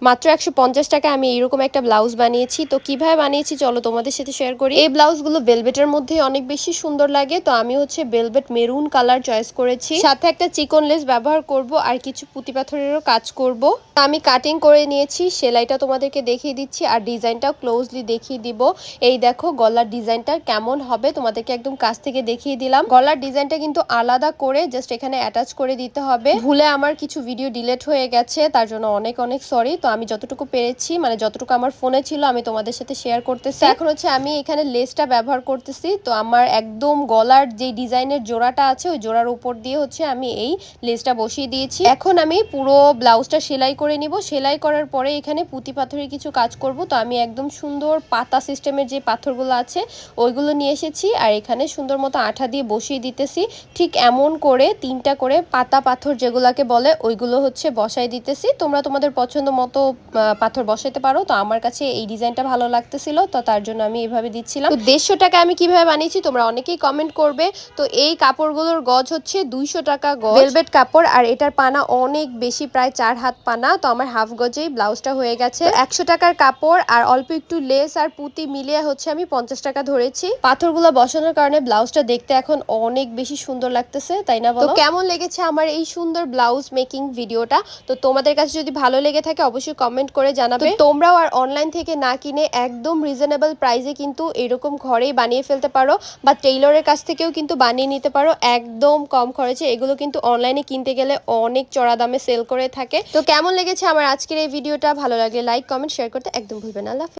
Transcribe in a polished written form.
মাত্র ১৫০ টাকায় আমি এরকম একটা ব্লাউজ বানিয়েছি। তো কিভাবে বানিয়েছি চলো তোমাদের সাথে শেয়ার করি। এই ব্লাউজগুলো ভেলভেটের মধ্যে অনেক বেশি সুন্দর লাগে। তো আমি হচ্ছে ভেলভেট মেরুন কালার চয়েস করেছি, সাথে একটা চিকন লেস ব্যবহার করব আর কিছু পুঁতি পাথরেরও কাজ করব। আমি কাটিং করে নিয়েছি, সেলাইটা তোমাদেরকে দেখিয়ে দিচ্ছি আর ডিজাইনটাও ক্লোজলি দেখিয়ে দিব। এই দেখো গলার ডিজাইনটা কেমন হবে, তোমাদেরকে একদম কাছ থেকে দেখিয়ে দিলাম। গলার ডিজাইনটা কিন্তু আলাদা করে জাস্ট এখানে অ্যাটাচ করে দিতে হবে। ভুলে আমার কিছু ভিডিও ডিলিট হয়ে গেছে, তার জন্য অনেক অনেক সরি। তো আমি যতটুকু পেরেছি, মানে যতটুকু আমার ফোনে ছিল, আমি তোমাদের সাথে শেয়ার করতেছি। এখন হচ্ছে আমি এখানে লেসটা ব্যবহার করতেছি। তো আমার একদম গলার যে ডিজাইনের জোড়াটা আছে ওই জোড়ার উপর দিয়ে হচ্ছে আমি এই লেসটা বসিয়ে দিয়েছি। এখন আমি পুরো ব্লাউজটা সেলাই করে নিব। সেলাই করার পরে এখানে পুঁতি পাথরের কিছু কাজ করব। তো আমি একদম সুন্দর পাতা সিস্টেমের যে পাথরগুলো আছে ওইগুলো নিয়ে এসেছি আর এখানে সুন্দর মতো আঠা দিয়ে বসিয়ে দিতেছি। ঠিক এমন করে 3টা করে পাতা পাথর যেগুলাকে বলে ওইগুলো হচ্ছে বসাই দিতেছি। তোমরা তোমাদের পছন্দ মতো পাথর বসাইতে পারো। তো আমার কাছে এই ডিজাইনটা ভালো লাগতেছিল, তো তার জন্য আমি এইভাবে দিচ্ছিলাম। তো 150 টাকা আমি কিভাবে বানিয়েছি তোমরা অনেকেই কমেন্ট করবে। তো এই কাপড়গুলোর গজ হচ্ছে 200 টাকা গজ, ভেলভেট কাপড়। আর এটার পানা অনেক বেশি, প্রায় 4 হাত পানা। তো আমার হাফ গজেই ব্লাউজটা হয়ে গেছে। 100 টাকার কাপড় আর অল্প একটু লেস আর পুঁতি মিলিয়ে হচ্ছে আমি 50 টাকা ধরেছি। পাথরগুলো বসানোর কারণে ব্লাউজটা দেখতে এখন অনেক বেশি সুন্দর লাগতেছে, তাই না বলো? তো কেমন লেগেছে আমার এই সুন্দর ব্লাউজ মেকিং ভিডিওটা? তো তোমাদের কাছে যদি ভালো লেগে থাকে অবশ্যই কমেন্ট করে জানাবে। তোমরাও আর অনলাইন থেকে না কিনে একদম রিজনেবল প্রাইসে কিন্তু এরকম ঘরেই বানিয়ে ফেলতে পারো, বা টেইলরের কাছ থেকেও কিন্তু বানিয়ে নিতে পারো একদম কম খরচে। এগুলো কিন্তু অনলাইনে কিনতে গেলে অনেক চড়া দামে সেল করে থাকে। তো কেমন লেগেছে আমার আজকের এই ভিডিওটা? ভালো লাগলে লাইক কমেন্ট শেয়ার করতে একদম ভুলবেন না। আল্লাহ হাফেজ।